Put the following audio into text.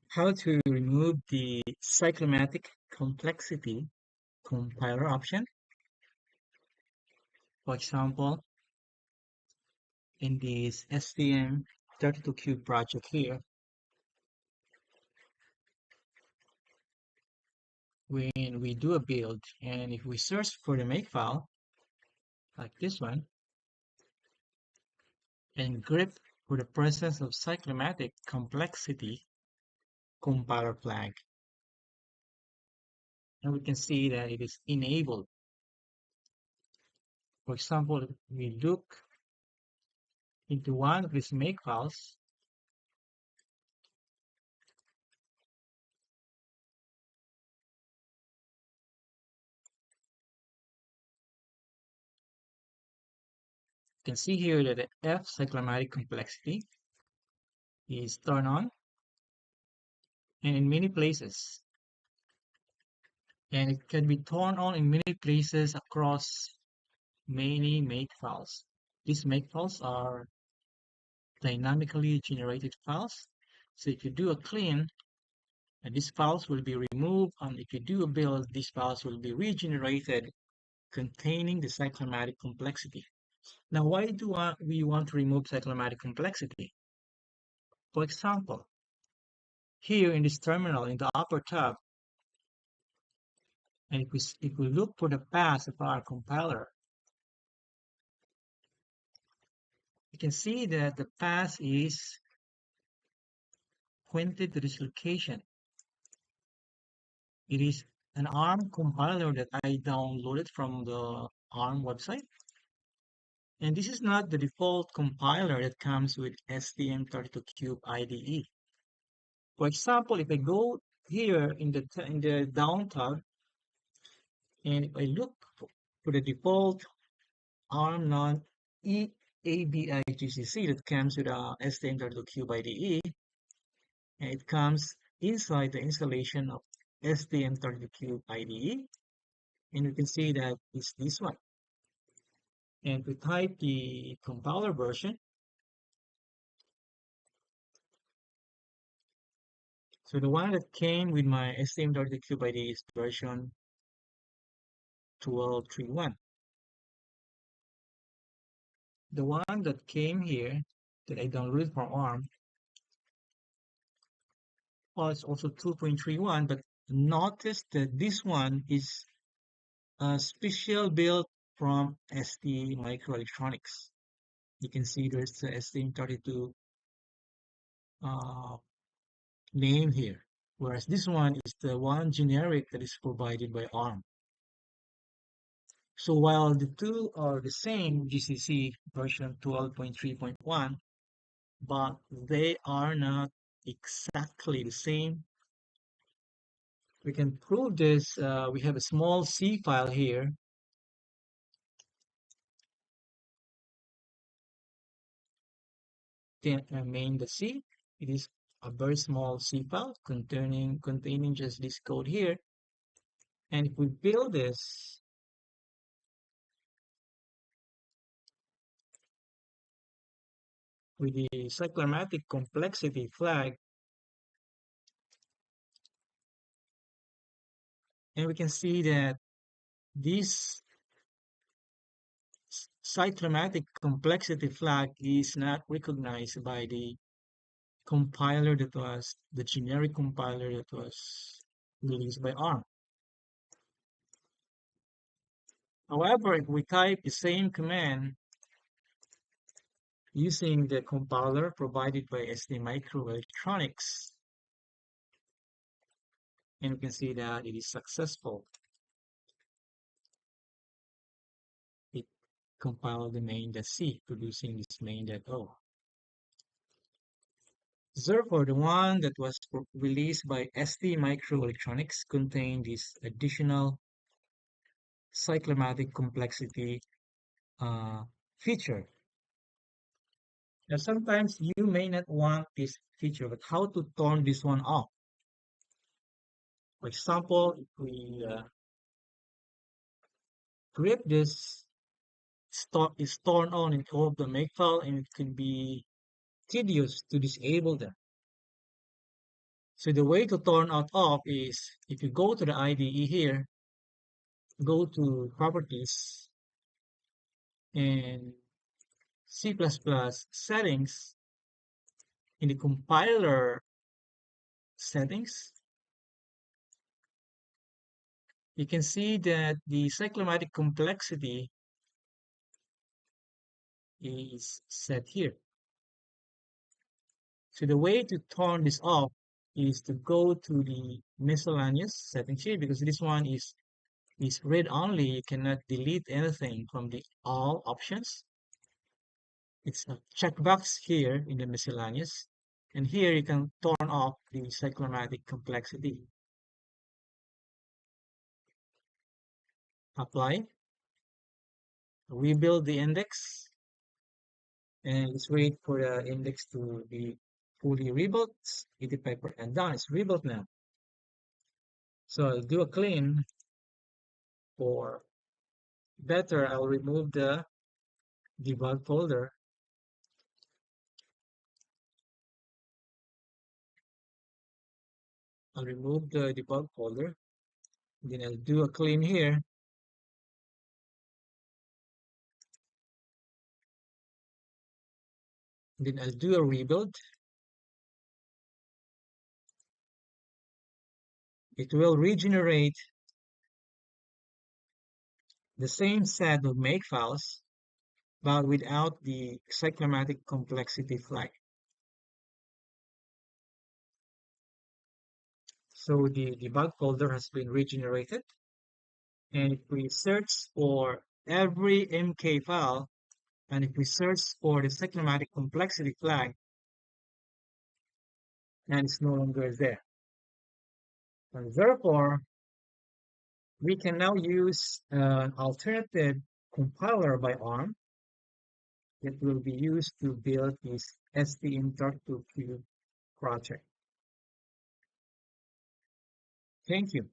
How to remove the cyclomatic complexity compiler option. For example, in this STM32Cube project here, when we do a build, and if we search for the makefile, like this one, and grep for the presence of cyclomatic complexity compiler flag, and we can see that it is enabled. For example, if we look into one of these makefiles, you can see here that the F cyclomatic complexity is turned on and in many places, and it can be turned on in many places across many makefiles. These makefiles are dynamically generated files. So if you do a clean, and these files will be removed, and if you do a build, these files will be regenerated containing the cyclomatic complexity. Now, why do we want to remove cyclomatic complexity? For example, here in this terminal in the upper tab, and if we look for the path of our compiler, you can see that the path is pointed to this location. It is an ARM compiler that I downloaded from the ARM website. And this is not the default compiler that comes with STM32CubeIDE. For example, if I go here in the down tab, and if I look for the default ARM non-EABI GCC that comes with a STM32CubeIDE, and it comes inside the installation of STM32CubeIDE, and you can see that it's this one. And we type the compiler version. So the one that came with my STM32CubeIDE is version 12.3.1. The one that came here that I downloaded from ARM was also 2.3.1, but notice that this one is a special build from ST Microelectronics. You can see there's the STM32 name here, whereas this one is the one generic that is provided by ARM. So while the two are the same GCC version 12.3.1, but they are not exactly the same. We can prove this. We have a small C file here. Then main.c. It is a very small C file containing just this code here. And if we build this, with the cyclomatic complexity flag, and we can see that this cyclomatic complexity flag is not recognized by the compiler that was the generic compiler that was released by ARM. However, if we type the same command using the compiler provided by ST Microelectronics, and we can see that it is successful. It compiled the main.c, producing this main.o. Therefore, the one that was released by ST Microelectronics contained this additional cyclomatic complexity feature. Now, sometimes you may not want this feature, but how to turn this one off? For example, if we grep this is turned on in all of the makefile, and it can be tedious to disable them. So the way to turn out off is if you go to the IDE here, go to Properties and C++ Settings. In the compiler settings, you can see that the cyclomatic complexity is set here. So the way to turn this off is to go to the miscellaneous settings here, because this one is read only. You cannot delete anything from the all options. It's a checkbox here in the miscellaneous. And here you can turn off the cyclomatic complexity. Apply. Rebuild the index. And let's wait for the index to be fully rebuilt. 85% done. It's rebuilt now. So I'll do a clean, or better, I'll remove the debug folder. I'll remove the debug folder. Then I'll do a clean here. Then I'll do a rebuild. It will regenerate the same set of make files, but without the cyclomatic complexity flag. So the debug folder has been regenerated. And if we search for every MK file, and if we search for the cyclomatic complexity flag, and it's no longer there. And therefore, we can now use an alternative compiler by ARM that will be used to build this STM32Cube project. Thank you.